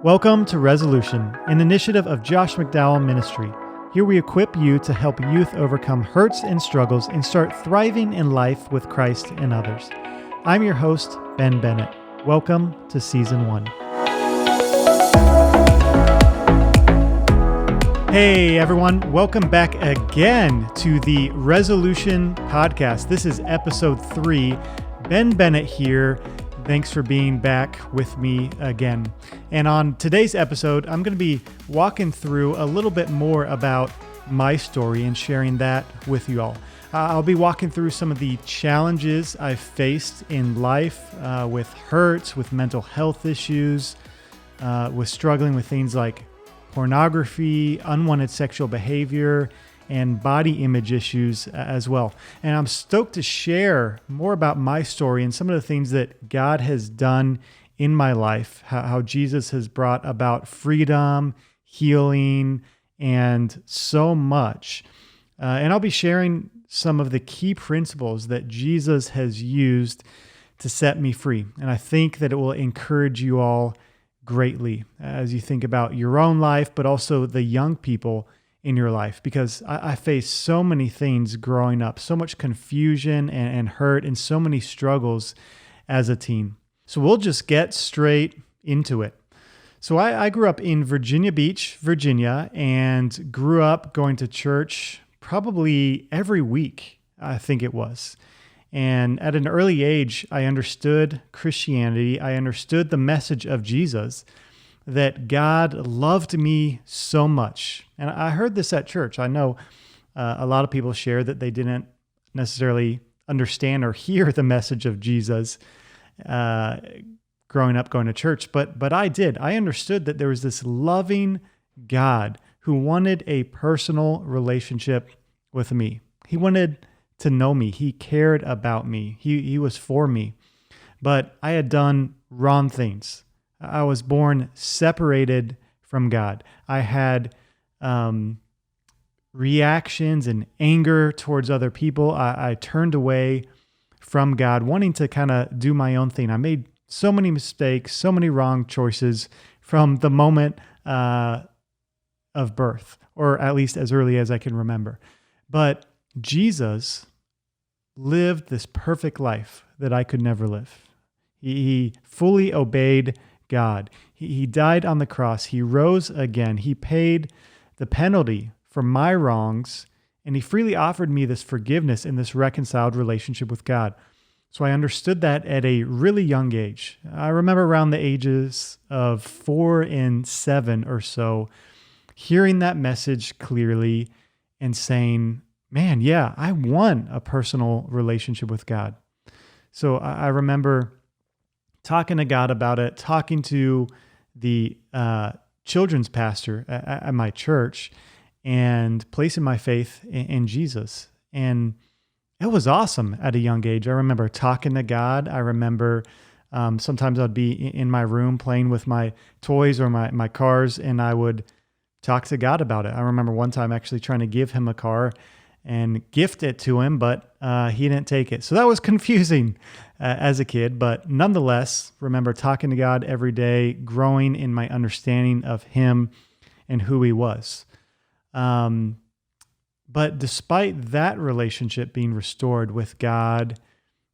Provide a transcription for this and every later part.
Welcome to Resolution, an initiative of Josh McDowell Ministry. Here we equip you to help youth overcome hurts and struggles and start thriving in life with Christ and others. I'm your host, Bennett. Welcome to Season 1. Hey everyone, welcome back again to the Resolution podcast. This is episode 3. Bennett here. Thanks for being back with me again. And on today's episode, I'm going to be walking through a little bit more about my story and sharing that with you all. I'll be walking through some of the challenges I've faced in life with hurts, with mental health issues, with struggling with things like pornography, unwanted sexual behavior, and body image issues as well. And I'm stoked to share more about my story and some of the things that God has done in my life, how Jesus has brought about freedom, healing, and so much. And I'll be sharing some of the key principles that Jesus has used to set me free. And I think that it will encourage you all greatly as you think about your own life, but also the young people in your life, because I faced so many things growing up, so much confusion and hurt and so many struggles as a teen. So we'll just get straight into it. So I grew up in Virginia Beach, Virginia, and grew up going to church probably every week, I think it was. And at an early age, I understood Christianity. I understood the message of Jesus, that God loved me so much. And I heard this at church. I know a lot of people share that they didn't necessarily understand or hear the message of Jesus growing up going to church, but I did. I understood that there was this loving God who wanted a personal relationship with me. He wanted to know me. He cared about me. He was for me. But I had done wrong things. I was born separated from God. I had reactions and anger towards other people. I turned away from God, wanting to kind of do my own thing. I made so many mistakes, so many wrong choices from the moment of birth, or at least as early as I can remember. But Jesus lived this perfect life that I could never live. He fully obeyed God. He died on the cross. He rose again. He paid the penalty for my wrongs, and he freely offered me this forgiveness and this reconciled relationship with God. So I understood that at a really young age. I remember around the ages of 4 and 7 or so, hearing that message clearly and saying, man, yeah, I want a personal relationship with God. So I remember talking to God about it, talking to the children's pastor at my church, and placing my faith in Jesus. And it was awesome at a young age. I remember talking to God. I remember sometimes I'd be in my room playing with my toys or my cars, and I would talk to God about it. I remember one time actually trying to give him a car and gift it to him, but he didn't take it. So that was confusing as a kid, but nonetheless, remember talking to God every day, growing in my understanding of him and who he was. But despite that relationship being restored with God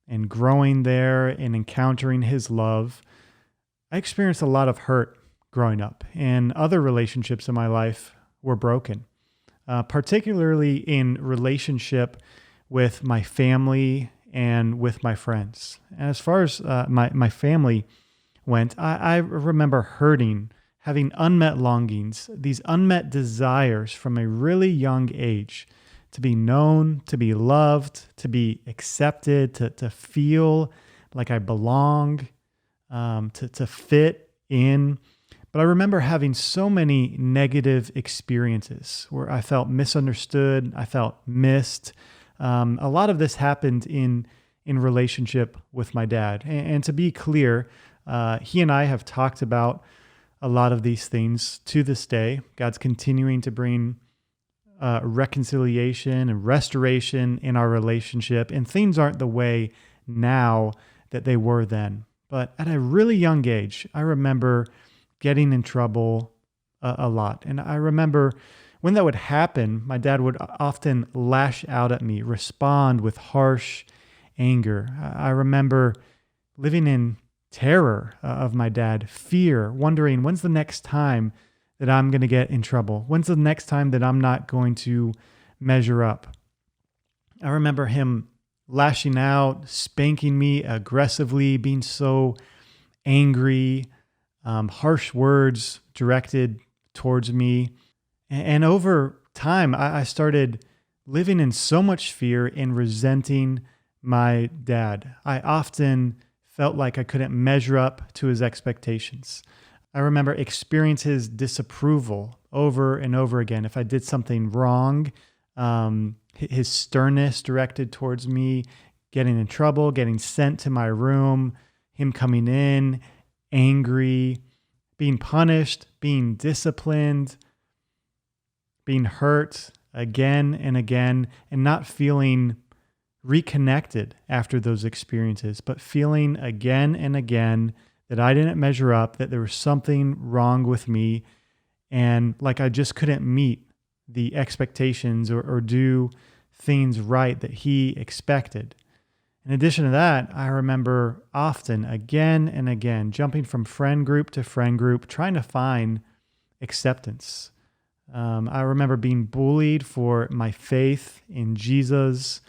and growing there and encountering his love, I experienced a lot of hurt growing up, and other relationships in my life were broken. Particularly in relationship with my family and with my friends. And as far as my family went, I remember hurting, having unmet longings, these unmet desires from a really young age to be known, to be loved, to be accepted, to feel like I belong, to fit in. But I remember having so many negative experiences where I felt misunderstood, I felt missed. A lot of this happened in relationship with my dad. And to be clear, he and I have talked about a lot of these things to this day. God's continuing to bring reconciliation and restoration in our relationship, and things aren't the way now that they were then. But at a really young age, I remember getting in trouble a lot. And I remember when that would happen, my dad would often lash out at me, respond with harsh anger. I remember living in terror of my dad, fear, wondering when's the next time that I'm going to get in trouble? When's the next time that I'm not going to measure up? I remember him lashing out, spanking me aggressively, being so angry, harsh words directed towards me. And over time, I started living in so much fear and resenting my dad. I often felt like I couldn't measure up to his expectations. I remember experiencing his disapproval over and over again. If I did something wrong, his sternness directed towards me, getting in trouble, getting sent to my room, him coming in, angry, being punished, being disciplined, being hurt again and again, and not feeling reconnected after those experiences, but feeling again and again that I didn't measure up, that there was something wrong with me, and like I just couldn't meet the expectations or do things right that he expected. In addition to that, I remember often, again and again, jumping from friend group to friend group, trying to find acceptance. I remember being bullied for my faith in Jesus,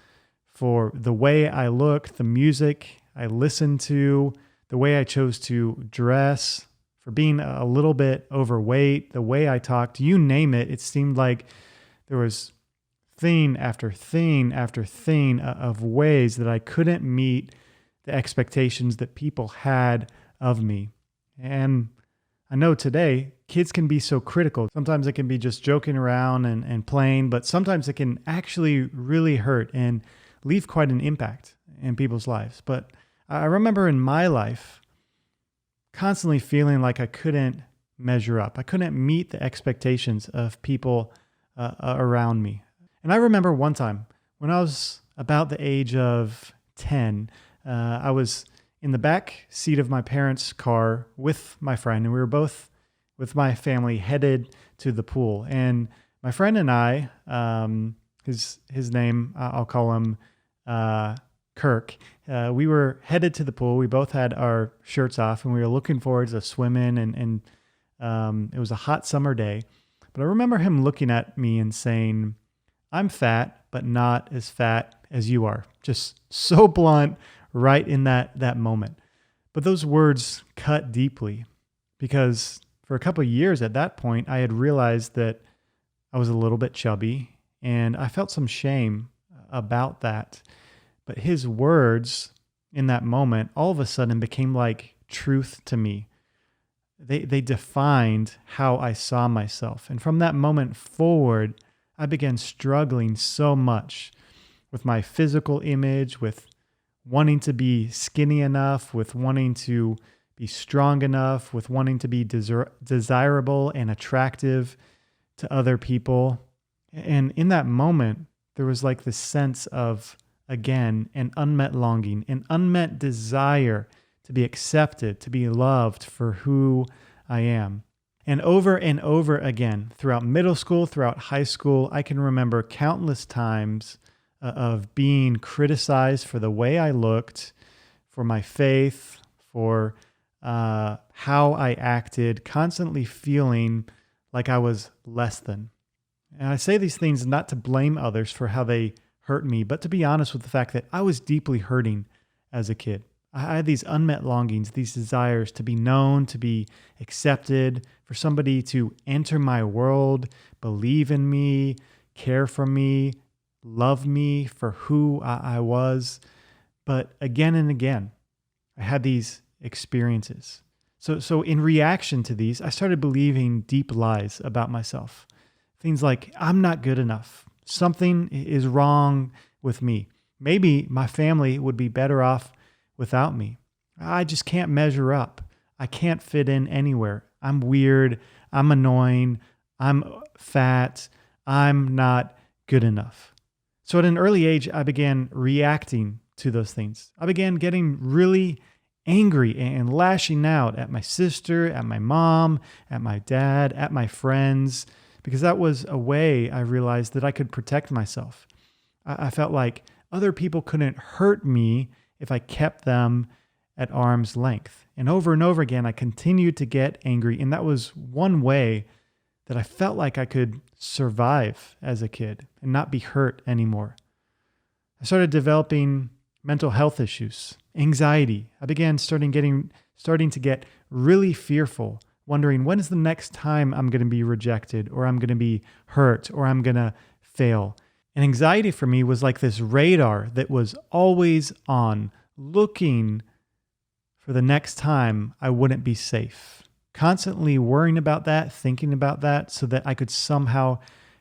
for the way I looked, the music I listened to, the way I chose to dress, for being a little bit overweight, the way I talked, you name it. It seemed like there was thing after thing after thing of ways that I couldn't meet the expectations that people had of me. And I know today, kids can be so critical. Sometimes it can be just joking around and playing, but sometimes it can actually really hurt and leave quite an impact in people's lives. But I remember in my life constantly feeling like I couldn't measure up. I couldn't meet the expectations of people around me. And I remember one time when I was about the age of 10, I was in the back seat of my parents' car with my friend, and we were both with my family headed to the pool. And my friend and I, his name, I'll call him Kirk. We were headed to the pool. We both had our shirts off, and we were looking forward to swimming. And it was a hot summer day. But I remember him looking at me and saying, "I'm fat, but not as fat as you are." Just so blunt right in that moment. But those words cut deeply because for a couple of years at that point, I had realized that I was a little bit chubby and I felt some shame about that. But his words in that moment all of a sudden became like truth to me. They defined how I saw myself. And from that moment forward, I began struggling so much with my physical image, with wanting to be skinny enough, with wanting to be strong enough, with wanting to be desirable and attractive to other people. And in that moment, there was like this sense of, again, an unmet longing, an unmet desire to be accepted, to be loved for who I am. And over again, throughout middle school, throughout high school, I can remember countless times of being criticized for the way I looked, for my faith, for how I acted, constantly feeling like I was less than. And I say these things not to blame others for how they hurt me, but to be honest with the fact that I was deeply hurting as a kid. I had these unmet longings, these desires to be known, to be accepted, for somebody to enter my world, believe in me, care for me, love me for who I was. But again and again, I had these experiences. So in reaction to these, I started believing deep lies about myself. Things like, I'm not good enough. Something is wrong with me. Maybe my family would be better off without me. I just can't measure up. I can't fit in anywhere. I'm weird. I'm annoying. I'm fat. I'm not good enough. So at an early age, I began reacting to those things. I began getting really angry and lashing out at my sister, at my mom, at my dad, at my friends, because that was a way I realized that I could protect myself. I felt like other people couldn't hurt me if I kept them at arm's length. And over again, I continued to get angry. And that was one way that I felt like I could survive as a kid and not be hurt anymore. I started developing mental health issues, anxiety. I began starting to get really fearful, wondering when is the next time I'm going to be rejected, or I'm going to be hurt, or I'm going to fail. And anxiety for me was like this radar that was always on, looking for the next time I wouldn't be safe. Constantly worrying about that, thinking about that, so that I could somehow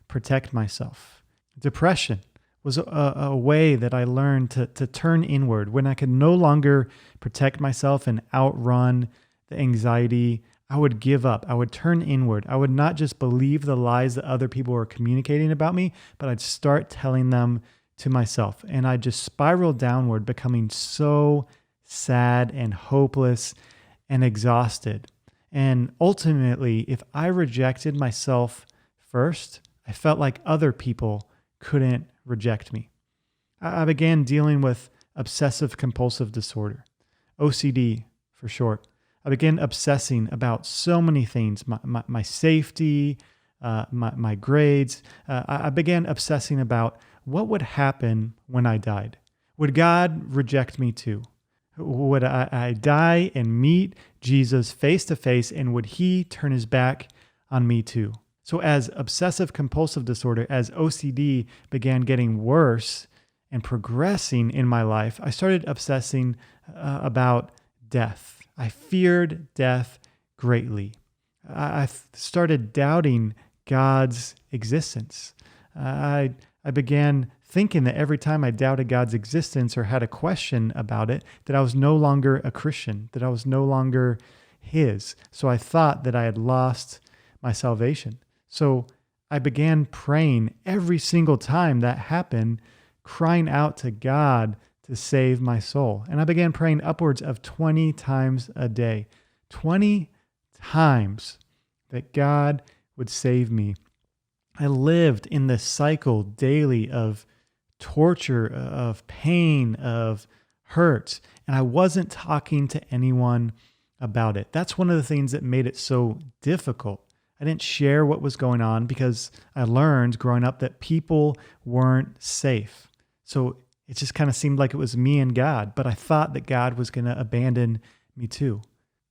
protect myself. Depression was a way that I learned to turn inward. When I could no longer protect myself and outrun the anxiety, I would give up. I would turn inward. I would not just believe the lies that other people were communicating about me, but I'd start telling them to myself. And I just spiraled downward, becoming so sad and hopeless and exhausted. And ultimately, if I rejected myself first, I felt like other people couldn't reject me. I began dealing with obsessive compulsive disorder, OCD for short. I began obsessing about so many things, my safety, my grades. I began obsessing about what would happen when I died. Would God reject me too? Would I die and meet Jesus face to face, and would he turn his back on me too? So as obsessive compulsive disorder, as OCD began getting worse and progressing in my life, I started obsessing about death. I feared death greatly. I started doubting God's existence. I began thinking that every time I doubted God's existence or had a question about it, that I was no longer a Christian, that I was no longer his. So I thought that I had lost my salvation. So I began praying every single time that happened, crying out to God to save my soul. And I began praying upwards of 20 times a day, 20 times that God would save me. I lived in this cycle daily of torture, of pain, of hurt, and I wasn't talking to anyone about it. That's one of the things that made it so difficult. I didn't share what was going on because I learned growing up that people weren't safe. So it just kind of seemed like it was me and God, but I thought that God was going to abandon me too.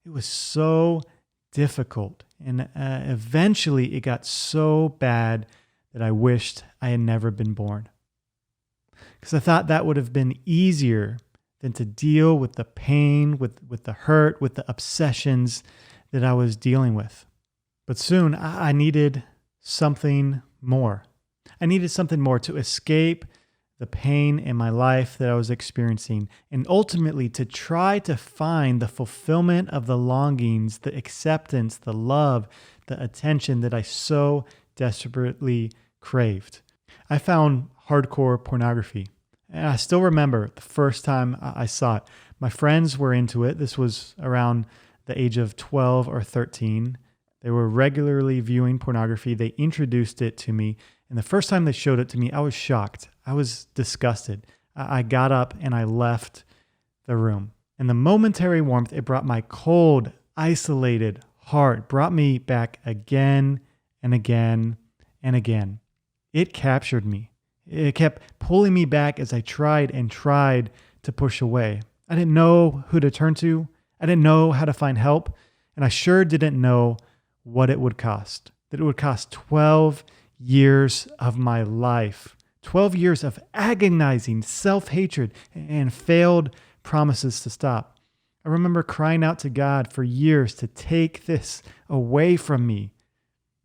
It was so difficult. And eventually it got so bad that I wished I had never been born. Because I thought that would have been easier than to deal with the pain, with the hurt, with the obsessions that I was dealing with. But soon I needed something more. I needed something more to escape the pain in my life that I was experiencing, and ultimately to try to find the fulfillment of the longings, the acceptance, the love, the attention that I so desperately craved. I found hardcore pornography, and I still remember the first time I saw it. My friends were into it. This was around the age of 12 or 13. They were regularly viewing pornography. They introduced it to me. And the first time they showed it to me, I was shocked. I was disgusted. I got up and I left the room. And the momentary warmth it brought my cold, isolated heart, brought me back again and again and again. It captured me. It kept pulling me back as I tried and tried to push away. I didn't know who to turn to. I didn't know how to find help. And I sure didn't know what it would cost. That it would cost 12 years of my life, 12 years of agonizing self-hatred and failed promises to stop. I remember crying out to God for years to take this away from me.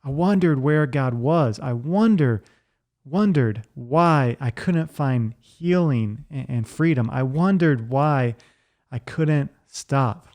I wondered where God was. I wondered why I couldn't find healing and freedom. I wondered why I couldn't stop.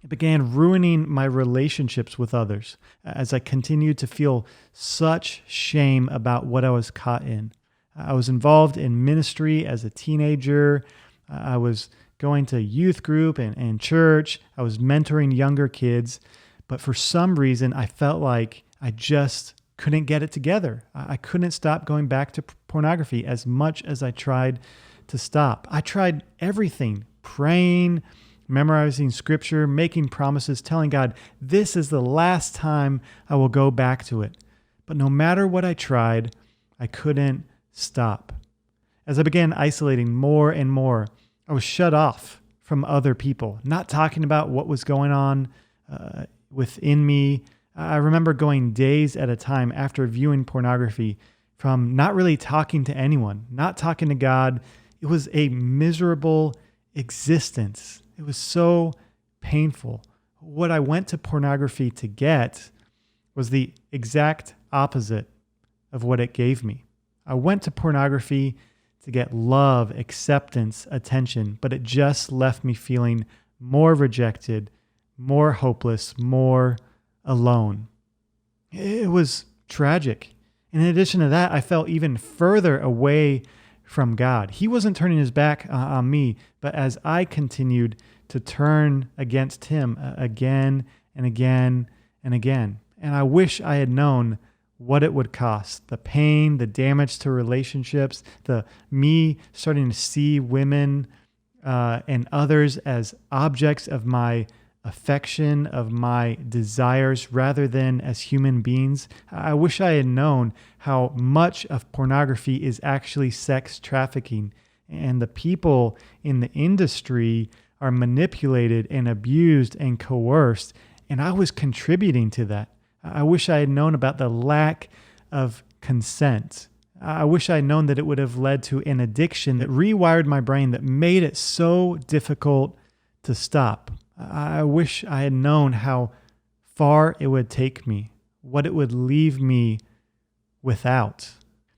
It began ruining my relationships with others as I continued to feel such shame about what I was caught in. I was involved in ministry as a teenager. I was going to youth group and church. I was mentoring younger kids. But for some reason, I felt like I just couldn't get it together. I couldn't stop going back to pornography as much as I tried to stop. I tried everything, praying, memorizing scripture, making promises, telling God, this is the last time I will go back to it. But no matter what I tried, I couldn't stop. As I began isolating more and more, I was shut off from other people, not talking about what was going on within me. I remember going days at a time after viewing pornography from not really talking to anyone, not talking to God. It was a miserable existence. It was so painful. What I went to pornography to get was the exact opposite of what it gave me. I went to pornography to get love, acceptance, attention, but it just left me feeling more rejected, more hopeless, more alone. It was tragic. In addition to that, I felt even further away from God. He wasn't turning his back on me, but as I continued to turn against him again and again and again. And I wish I had known what it would cost, the pain, the damage to relationships, the me starting to see women and others as objects of my affection, of my desires, rather than as human beings. I wish I had known how much of pornography is actually sex trafficking, and the people in the industry are manipulated and abused and coerced, and I was contributing to that. I wish I had known about the lack of consent. I wish I had known that it would have led to an addiction that rewired my brain, that made it so difficult to stop. I wish I had known how far it would take me, what it would leave me without,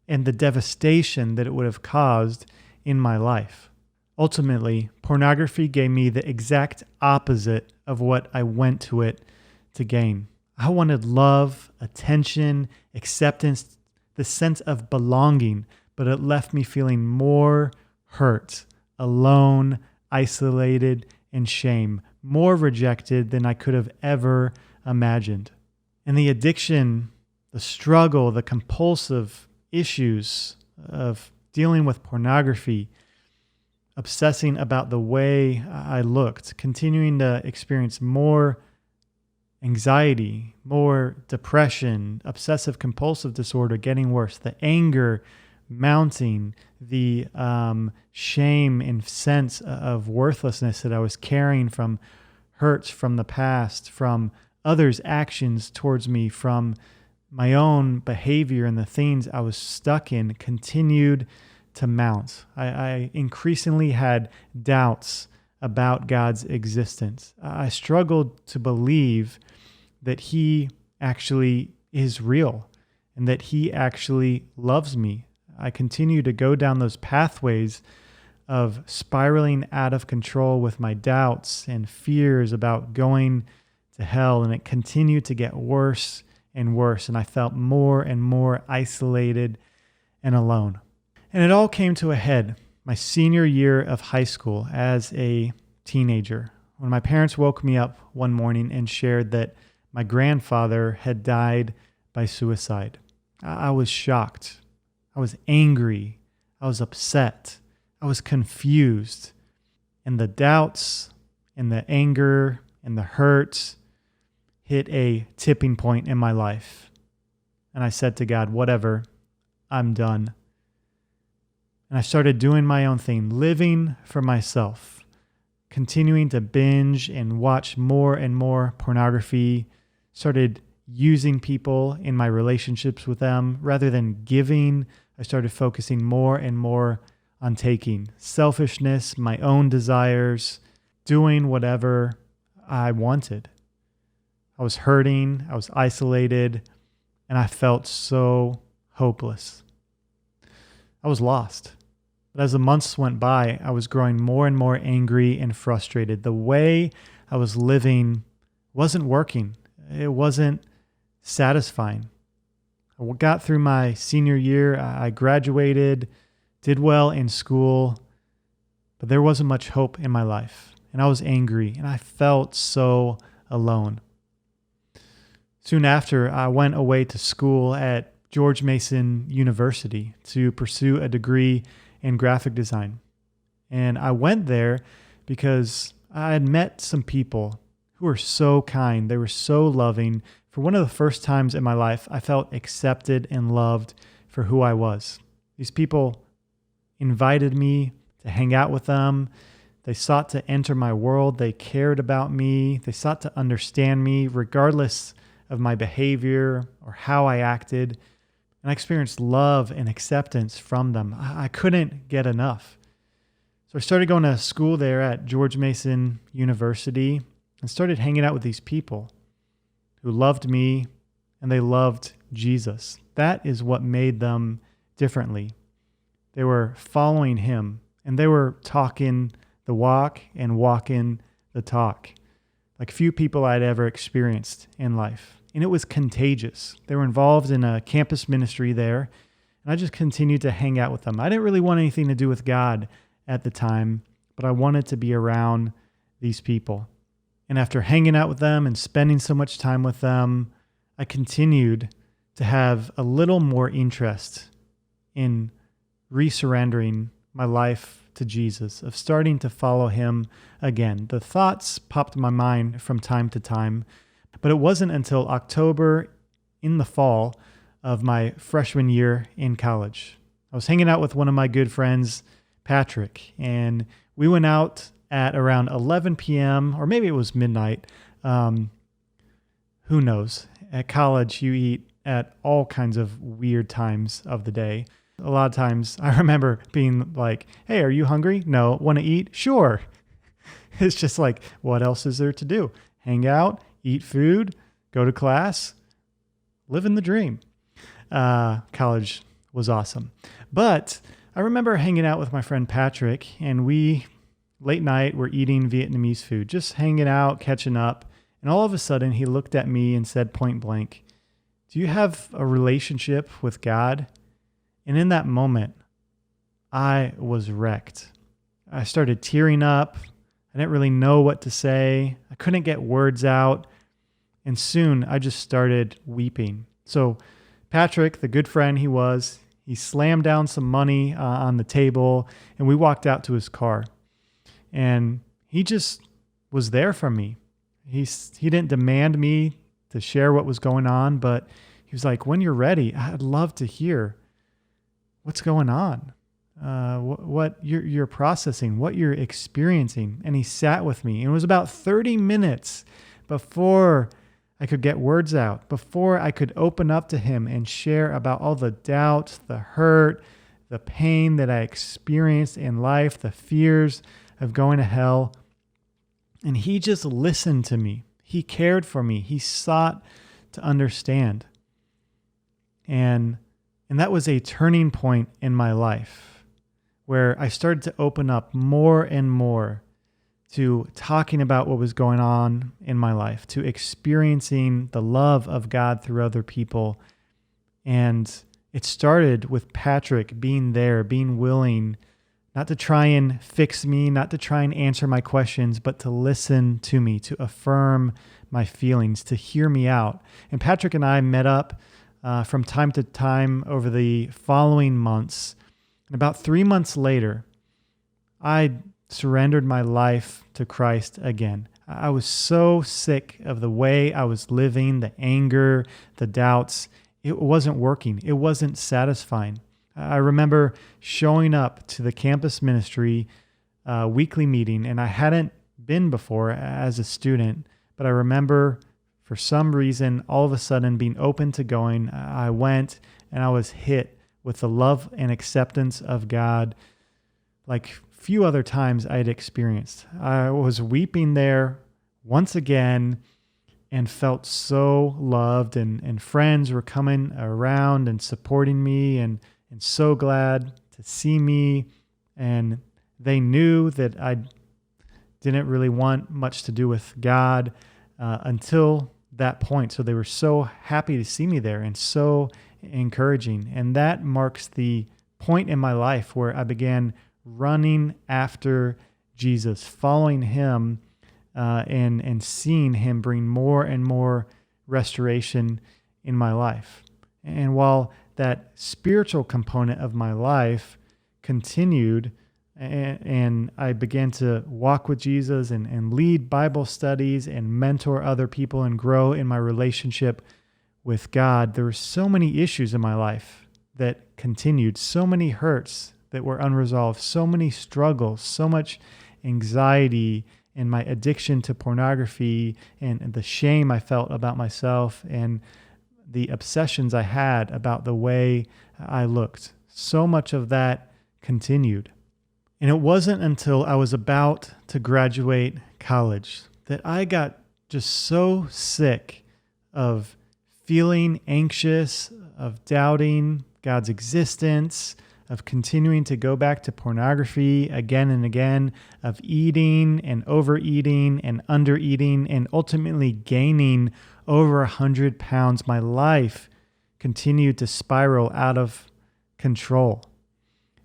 and the devastation that it would have caused in my life. Ultimately, pornography gave me the exact opposite of what I went to it to gain. I wanted love, attention, acceptance, the sense of belonging, but it left me feeling more hurt, alone, isolated, and shame, more rejected than I could have ever imagined. And the addiction, the struggle, the compulsive issues of dealing with pornography, obsessing about the way I looked, continuing to experience more anxiety, more depression, obsessive compulsive disorder getting worse, the anger mounting, the shame and sense of worthlessness that I was carrying from hurts from the past, from others' actions towards me, from my own behavior and the things I was stuck in continued to mount. I increasingly had doubts about God's existence. I struggled to believe that he actually is real and that he actually loves me. I continue to go down those pathways of spiraling out of control with my doubts and fears about going to hell, and it continued to get worse and worse, and I felt more and more isolated and alone. And it all came to a head my senior year of high school as a teenager, when my parents woke me up one morning and shared that my grandfather had died by suicide. I was shocked. I was angry. I was upset. I was confused. And the doubts and the anger and the hurt hit a tipping point in my life. And I said to God, whatever, I'm done. And I started doing my own thing, living for myself, continuing to binge and watch more and more pornography, started using people in my relationships with them. Rather than giving, I started focusing more and more on taking. Selfishness, my own desires, doing whatever I wanted. I was hurting, I was isolated, and I felt so hopeless. I was lost. But as the months went by, I was growing more and more angry and frustrated. The way I was living wasn't working. It wasn't satisfying. I got through my senior year. I graduated, did well in school, but there wasn't much hope in my life, and I was angry, and I felt so alone. Soon after, I went away to school at George Mason University to pursue a degree in graphic design. And I went there because I had met some people who were so kind. They were so loving. For one of the first times in my life, I felt accepted and loved for who I was. These people invited me to hang out with them. They sought to enter my world. They cared about me. They sought to understand me regardless of my behavior or how I acted. And I experienced love and acceptance from them. I couldn't get enough. So I started going to school there at George Mason University and started hanging out with these people who loved me and they loved Jesus. That is what made them differently. They were following him and they were talking the walk and walking the talk, like few people I'd ever experienced in life. And it was contagious. They were involved in a campus ministry there, and I just continued to hang out with them. I didn't really want anything to do with God at the time, but I wanted to be around these people. And after hanging out with them and spending so much time with them, I continued to have a little more interest in resurrendering my life to Jesus, of starting to follow him again. The thoughts popped in my mind from time to time, but it wasn't until October in the fall of my freshman year in college. I was hanging out with one of my good friends, Patrick, and we went out at around 11 p.m. or maybe it was midnight. Who knows? At college, you eat at all kinds of weird times of the day. A lot of times I remember being like, hey, are you hungry? No. Want to eat? Sure. It's just like, what else is there to do? Hang out, eat food, go to class, living the dream. College was awesome. But I remember hanging out with my friend Patrick, and we, late night, were eating Vietnamese food, just hanging out, catching up. And all of a sudden, he looked at me and said point blank, do you have a relationship with God? And in that moment, I was wrecked. I started tearing up. I didn't really know what to say. I couldn't get words out. And soon, I just started weeping. So Patrick, the good friend he was, he slammed down some money on the table, and we walked out to his car. And he just was there for me. He didn't demand me to share what was going on, but he was like, when you're ready, I'd love to hear what's going on, what you're processing, what you're experiencing. And he sat with me. And it was about 30 minutes before I could get words out, before I could open up to him and share about all the doubt, the hurt, the pain that I experienced in life, the fears of going to hell. And he just listened to me. He cared for me. He sought to understand. And that was a turning point in my life where I started to open up more and more to talking about what was going on in my life, to experiencing the love of God through other people. And it started with Patrick being there, being willing not to try and fix me, not to try and answer my questions, but to listen to me, to affirm my feelings, to hear me out. And Patrick and I met up from time to time over the following months. And about 3 months later, I surrendered my life to Christ again. I was so sick of the way I was living, the anger, the doubts. It wasn't working. It wasn't satisfying. I remember showing up to the campus ministry weekly meeting, and I hadn't been before as a student, but I remember for some reason, all of a sudden being open to going. I went and I was hit with the love and acceptance of God like few other times I had experienced. I was weeping there once again and felt so loved, and friends were coming around and supporting me and so glad to see me. And they knew that I didn't really want much to do with God until that point. So they were so happy to see me there and so encouraging. And that marks the point in my life where I began running after Jesus, following him, and seeing him bring more and more restoration in my life. And while that spiritual component of my life continued, and I began to walk with Jesus and lead Bible studies and mentor other people and grow in my relationship with God, there were so many issues in my life that continued, so many hurts that were unresolved, so many struggles, so much anxiety, and my addiction to pornography, and the shame I felt about myself, and the obsessions I had about the way I looked. So much of that continued. And it wasn't until I was about to graduate college that I got just so sick of feeling anxious, of doubting God's existence, of continuing to go back to pornography again and again, of eating and overeating and undereating and ultimately gaining over 100 pounds. My life continued to spiral out of control.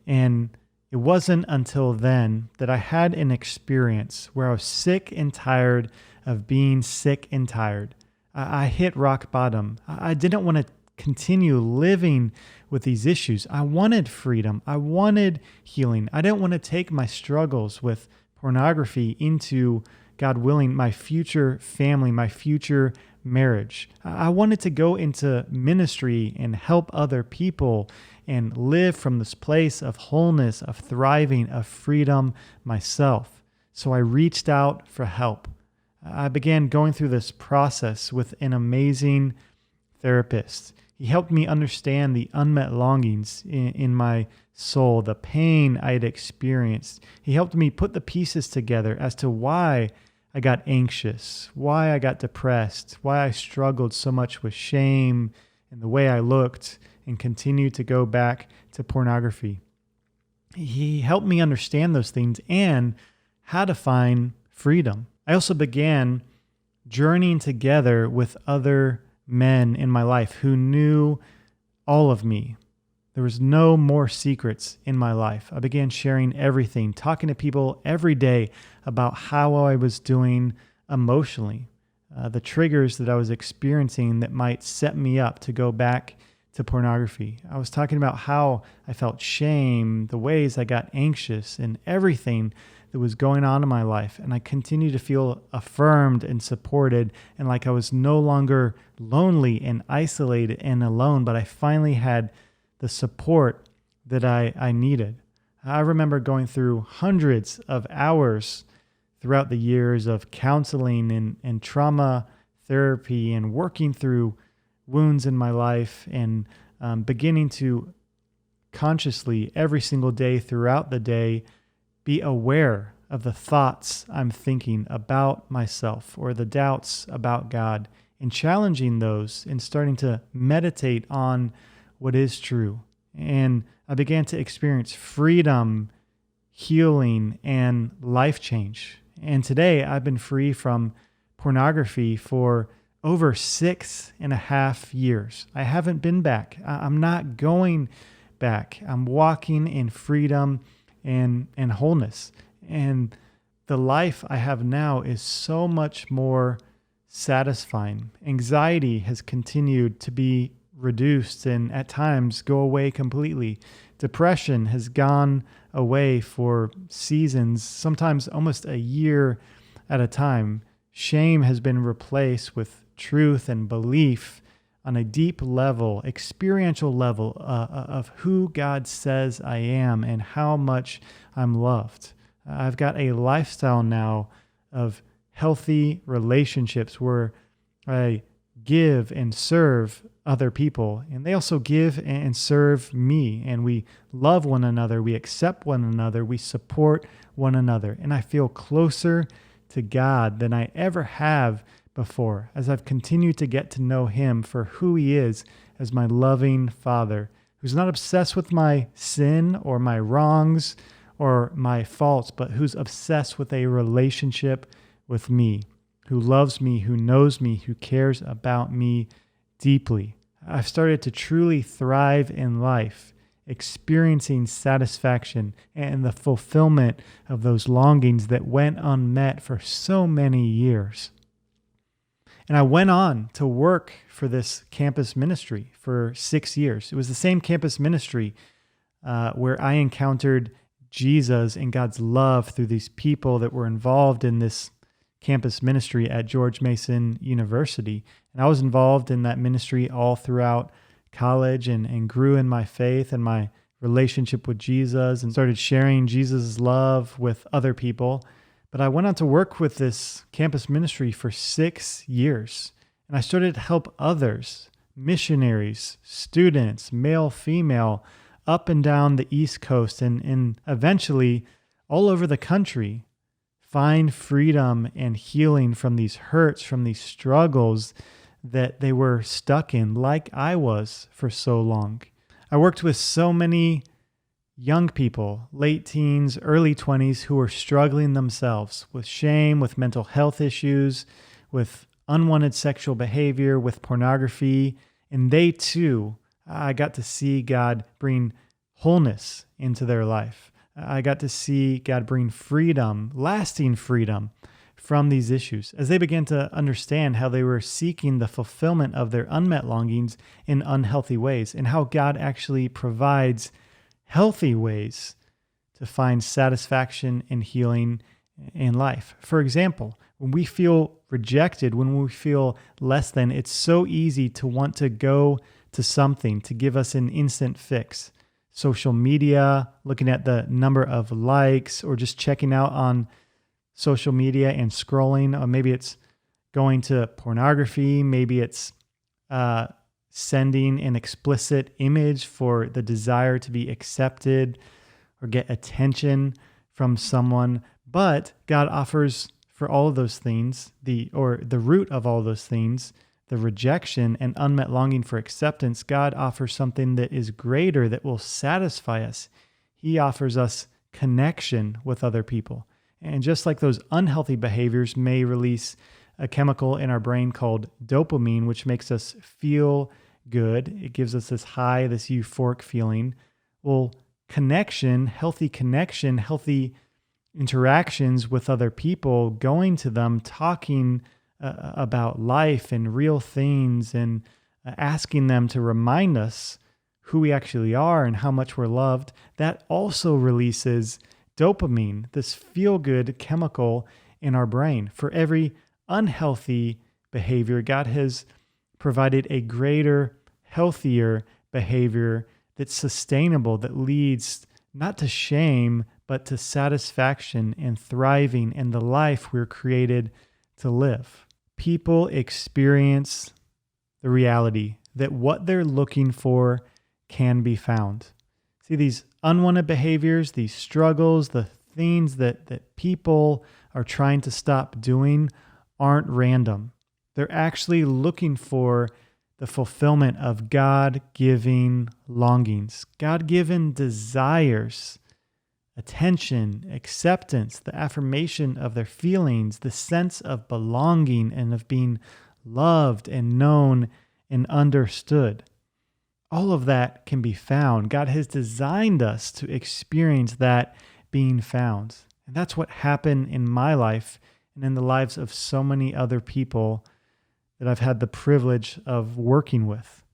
And it wasn't until then that I had an experience where I was sick and tired of being sick and tired. I hit rock bottom. I didn't want to continue living with these issues. I wanted freedom. I wanted healing. I didn't want to take my struggles with pornography into, God willing, my future family, my future marriage. I wanted to go into ministry and help other people and live from this place of wholeness, of thriving, of freedom myself. So I reached out for help. I began going through this process with an amazing therapist. He helped me understand the unmet longings in my soul, the pain I had experienced. He helped me put the pieces together as to why I got anxious, why I got depressed, why I struggled so much with shame and the way I looked and continued to go back to pornography. He helped me understand those things and how to find freedom. I also began journeying together with other men in my life who knew all of me. There was no more secrets in my life. I began sharing everything, talking to people every day about how I was doing emotionally, the triggers that I was experiencing that might set me up to go back to pornography. I was talking about how I felt shame, the ways I got anxious, and everything that was going on in my life. And I continued to feel affirmed and supported and like I was no longer lonely and isolated and alone, but I finally had the support that I needed. I remember going through hundreds of hours throughout the years of counseling and trauma therapy and working through wounds in my life and beginning to consciously every single day throughout the day be aware of the thoughts I'm thinking about myself or the doubts about God and challenging those and starting to meditate on what is true. And I began to experience freedom, healing, and life change. And today I've been free from pornography for over 6.5 years. I haven't been back. I'm not going back. I'm walking in freedom and wholeness. And the life I have now is so much more satisfying. Anxiety has continued to be reduced and at times go away completely. Depression has gone away for seasons, sometimes almost a year at a time. Shame has been replaced with truth and belief on a deep level, experiential level of who God says I am and how much I'm loved. I've got a lifestyle now of healthy relationships where I give and serve other people, and they also give and serve me, and we love one another, we accept one another, we support one another, and I feel closer to God than I ever have before as I've continued to get to know Him for who He is as my loving Father, who's not obsessed with my sin or my wrongs or my faults, but who's obsessed with a relationship with me, who loves me, who knows me, who cares about me deeply. I've started to truly thrive in life experiencing satisfaction and the fulfillment of those longings that went unmet for so many years. And I went on to work for this campus ministry for 6 years. It was the same campus ministry where I encountered Jesus and God's love through these people that were involved in this campus ministry at George Mason University. And I was involved in that ministry all throughout college and grew in my faith and my relationship with Jesus and started sharing Jesus' love with other people. But I went on to work with this campus ministry for 6 years, and I started to help others, missionaries, students, male, female, up and down the East Coast and eventually all over the country, find freedom and healing from these hurts, from these struggles that they were stuck in, like I was for so long. I worked with so many young people, late teens, early 20s, who are struggling themselves with shame, with mental health issues, with unwanted sexual behavior, with pornography. And they too, I got to see God bring wholeness into their life. I got to see God bring freedom, lasting freedom from these issues as they began to understand how they were seeking the fulfillment of their unmet longings in unhealthy ways and how God actually provides healthy ways to find satisfaction and healing in life. For example, when we feel rejected, when we feel less than, it's so easy to want to go to something to give us an instant fix. Social media, looking at the number of likes, or just checking out on social media and scrolling. Or maybe it's going to pornography. Maybe it's sending an explicit image for the desire to be accepted or get attention from someone. But God offers for all of those things, the root of all those things, the rejection and unmet longing for acceptance, God offers something that is greater, that will satisfy us. He offers us connection with other people. And just like those unhealthy behaviors may release a chemical in our brain called dopamine, which makes us feel good. It gives us this high, this euphoric feeling. Well, connection, healthy interactions with other people, going to them, talking about life and real things, and asking them to remind us who we actually are and how much we're loved, that also releases dopamine, this feel-good chemical in our brain. For every unhealthy behavior, God has provided a greater, healthier behavior that's sustainable, that leads not to shame, but to satisfaction and thriving and the life we're created to live. People experience the reality that what they're looking for can be found. See, these unwanted behaviors, these struggles, the things that people are trying to stop doing aren't random. They're actually looking for the fulfillment of God-given longings, God-given desires, attention, acceptance, the affirmation of their feelings, the sense of belonging and of being loved and known and understood. All of that can be found. God has designed us to experience that being found. And that's what happened in my life and in the lives of so many other people that I've had the privilege of working with.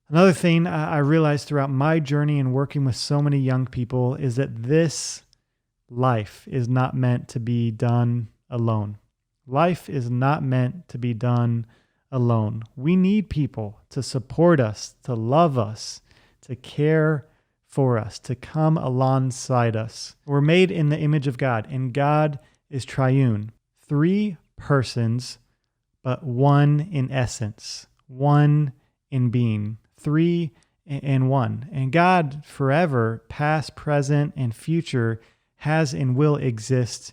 Another thing I realized throughout my journey in working with so many young people is that this life is not meant to be done alone. Life is not meant to be done alone. We need people to support us, to love us, to care for us, to come alongside us. We're made in the image of God, and God is triune. 3 persons, but one in essence, one in being, 3 in 1. And God forever, past, present, and future, has and will exist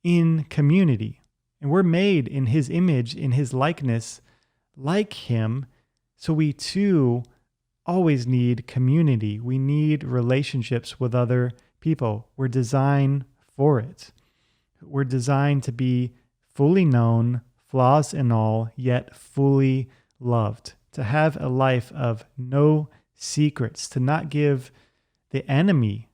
in community. And we're made in His image, in His likeness, like Him. So we too always need community. We need relationships with other people. We're designed for it. We're designed to be fully known, flaws and all, yet fully loved. To have a life of no secrets, to not give the enemy,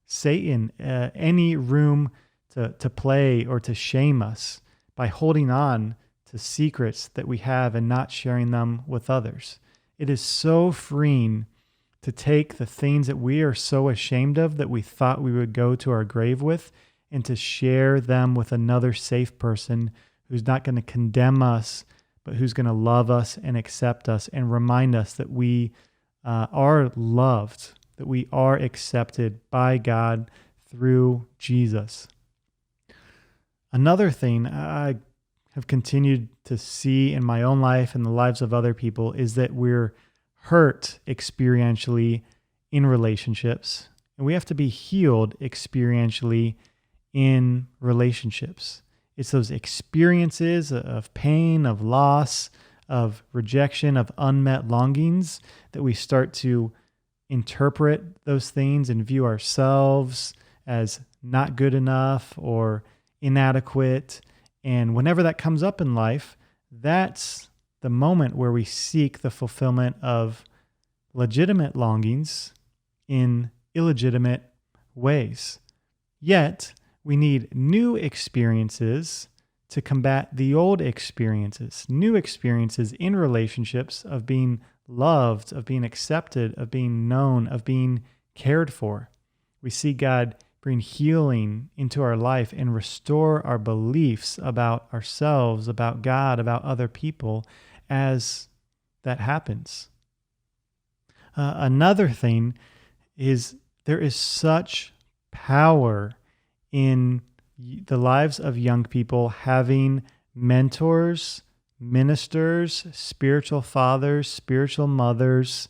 Satan, any room to play or to shame us by holding on to secrets that we have and not sharing them with others. It is so freeing to take the things that we are so ashamed of that we thought we would go to our grave with and to share them with another safe person who's not going to condemn us, but who's going to love us and accept us and remind us that we are loved, that we are accepted by God through Jesus. Another thing I have continued to see in my own life and the lives of other people is that we're hurt experientially in relationships, and we have to be healed experientially in relationships. It's those experiences of pain, of loss, of rejection, of unmet longings that we start to interpret those things and view ourselves as not good enough or inadequate. And whenever that comes up in life, that's the moment where we seek the fulfillment of legitimate longings in illegitimate ways. Yet, we need new experiences to combat the old experiences, new experiences in relationships of being loved, of being accepted, of being known, of being cared for. We see God bring healing into our life and restore our beliefs about ourselves, about God, about other people as that happens. Another thing is there is such power in the lives of young people having mentors, ministers, spiritual fathers, spiritual mothers.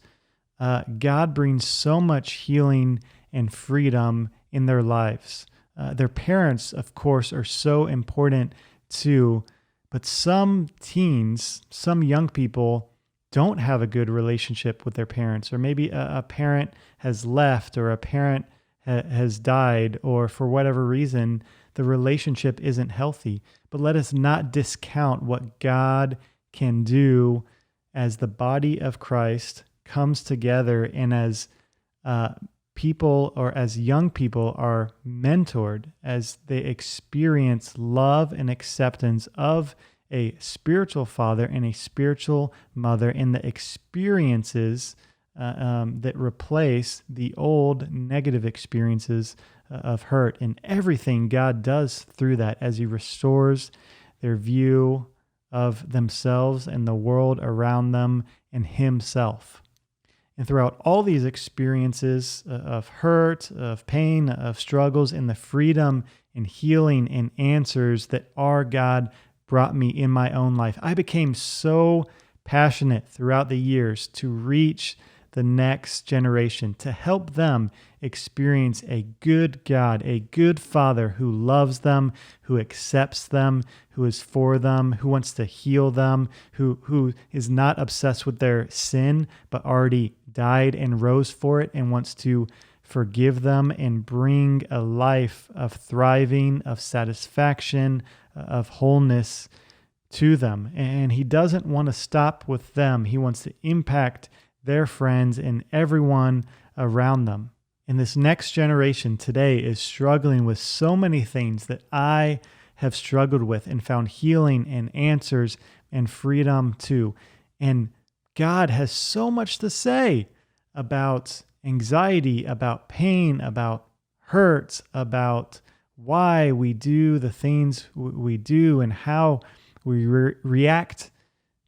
God brings so much healing and freedom in their lives. Their parents, of course, are so important too, but some teens, some young people don't have a good relationship with their parents, or maybe a parent has left, or a parent has died, or for whatever reason, the relationship isn't healthy. But let us not discount what God can do as the body of Christ comes together and as people, or as young people, are mentored, as they experience love and acceptance of a spiritual father and a spiritual mother, in the experiences that replace the old negative experiences of hurt, and everything God does through that as He restores their view of themselves and the world around them and Himself. And throughout all these experiences of hurt, of pain, of struggles, and the freedom and healing and answers that our God brought me in my own life, I became so passionate throughout the years to reach the next generation, to help them experience a good God, a good Father who loves them, who accepts them, who is for them, who wants to heal them, who is not obsessed with their sin, but already died and rose for it and wants to forgive them and bring a life of thriving, of satisfaction, of wholeness to them. And He doesn't want to stop with them. He wants to impact their friends and everyone around them. And this next generation today is struggling with so many things that I have struggled with and found healing and answers and freedom to. And God has so much to say about anxiety, about pain, about hurt, about why we do the things we do and how we react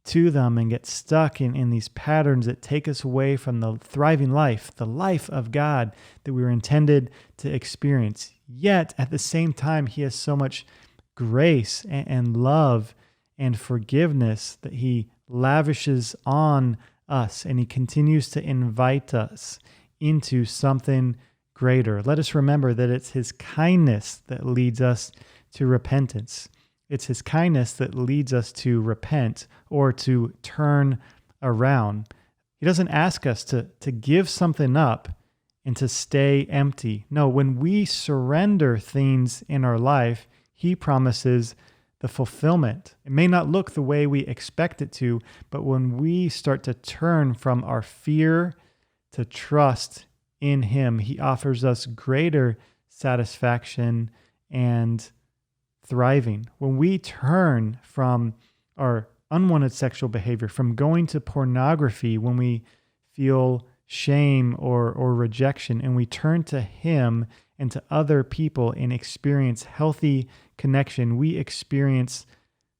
to them and get stuck in these patterns that take us away from the thriving life, the life of God that we were intended to experience. Yet at the same time, He has so much grace and love and forgiveness that He lavishes on us, and He continues to invite us into something greater. Let us remember that it's His kindness that leads us to repentance. It's His kindness that leads us to repent or to turn around. He doesn't ask us to give something up and to stay empty. No, when we surrender things in our life, He promises the fulfillment. It may not look the way we expect it to, but when we start to turn from our fear to trust in Him. He offers us greater satisfaction and thriving. When we turn from our unwanted sexual behavior, from going to pornography when we feel shame or rejection, and we turn to Him and to other people and experience healthy connection, we experience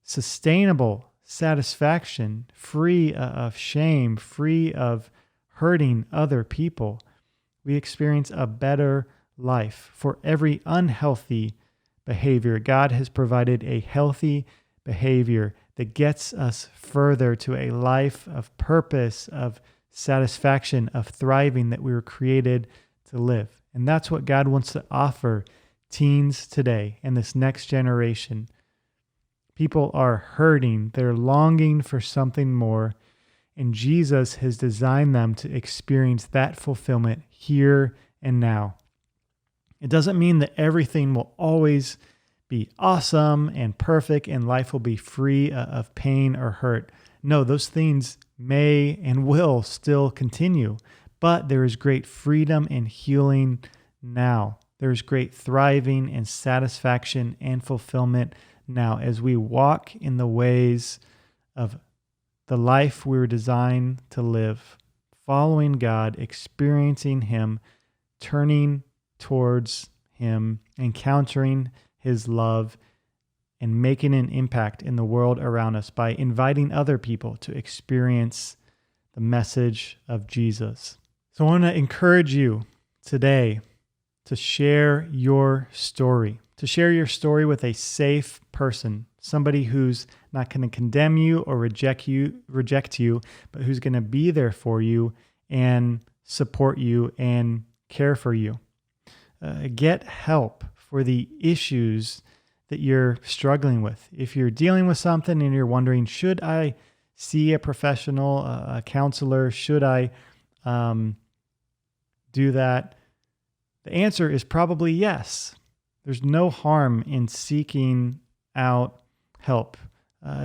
sustainable satisfaction, free of shame, free of hurting other people. We experience a better life. For every unhealthy behavior, God has provided a healthy behavior that gets us further to a life of purpose, of satisfaction, of thriving that we were created to live. And that's what God wants to offer teens today and this next generation. People are hurting. They're longing for something more. And Jesus has designed them to experience that fulfillment here and now. It doesn't mean that everything will always be awesome and perfect and life will be free of pain or hurt. No, those things may and will still continue, but there is great freedom and healing now. There's great thriving and satisfaction and fulfillment now as we walk in the ways of the life we were designed to live, following God, experiencing Him, turning towards Him, encountering His love, and making an impact in the world around us by inviting other people to experience the message of Jesus. So I want to encourage you today to share your story, with a safe person, somebody who's not going to condemn you or reject you, but who's going to be there for you and support you and care for you. Get help for the issues that you're struggling with. If you're dealing with something and you're wondering, should I see a professional, a counselor? Should I do that? The answer is probably yes. There's no harm in seeking out help.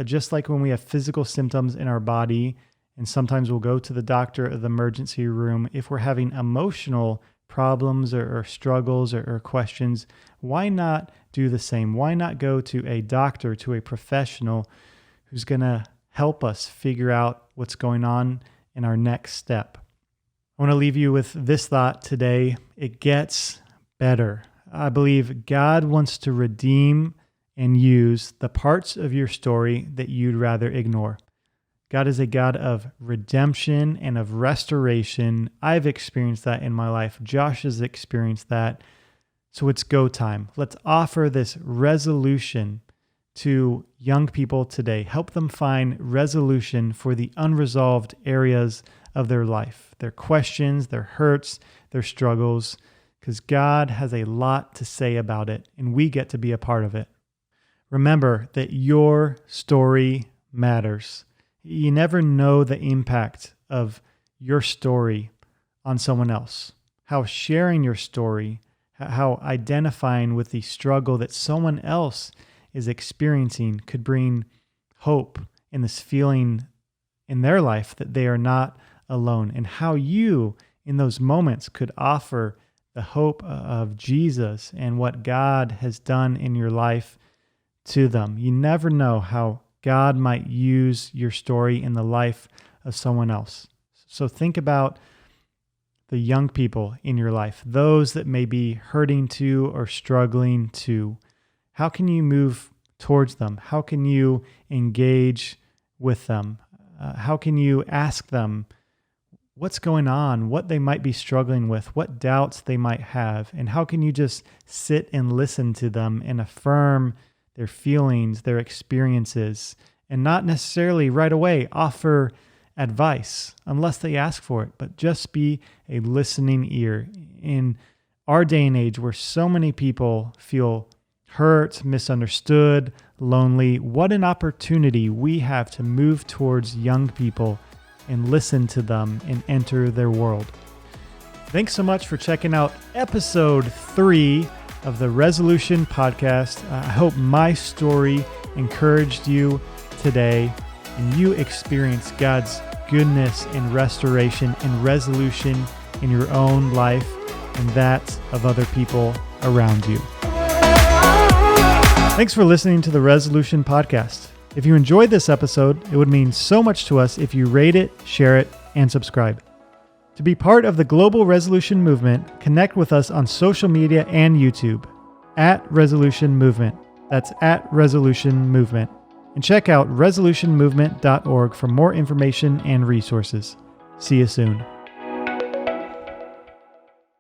Just like when we have physical symptoms in our body, and sometimes we'll go to the doctor or the emergency room, if we're having emotional problems or struggles or questions, why not do the same? Why not go to a doctor, to a professional who's going to help us figure out what's going on in our next step? I want to leave you with this thought today. It gets better. I believe God wants to redeem and use the parts of your story that you'd rather ignore. God is a God of redemption and of restoration. I've experienced that in my life. Josh has experienced that. So it's go time. Let's offer this resolution to young people today. Help them find resolution for the unresolved areas of their life, their questions, their hurts, their struggles, because God has a lot to say about it, and we get to be a part of it. Remember that your story matters. You never know the impact of your story on someone else. How sharing your story, how identifying with the struggle that someone else is experiencing could bring hope in this feeling in their life that they are not alone, and how you, in those moments, could offer the hope of Jesus and what God has done in your life to them. You never know how God might use your story in the life of someone else. So think about the young people in your life, those that may be hurting too or struggling too. How can you move towards them? How can you engage with them? How can you ask them what's going on, what they might be struggling with, what doubts they might have, and how can you just sit and listen to them and affirm their feelings, their experiences, and not necessarily right away offer advice unless they ask for it, but just be a listening ear. In our day and age where so many people feel hurt, misunderstood, lonely, what an opportunity we have to move towards young people and listen to them and enter their world. Thanks so much for checking out episode 3 of the Resolution Podcast. I hope my story encouraged you today and you experience God's goodness and restoration and resolution in your own life and that of other people around you. Thanks for listening to the Resolution Podcast. If you enjoyed this episode, it would mean so much to us if you rate it, share it, and subscribe. To be part of the global resolution movement, connect with us on social media and YouTube @Resolution Movement. That's @Resolution Movement. And check out resolutionmovement.org for more information and resources. See you soon.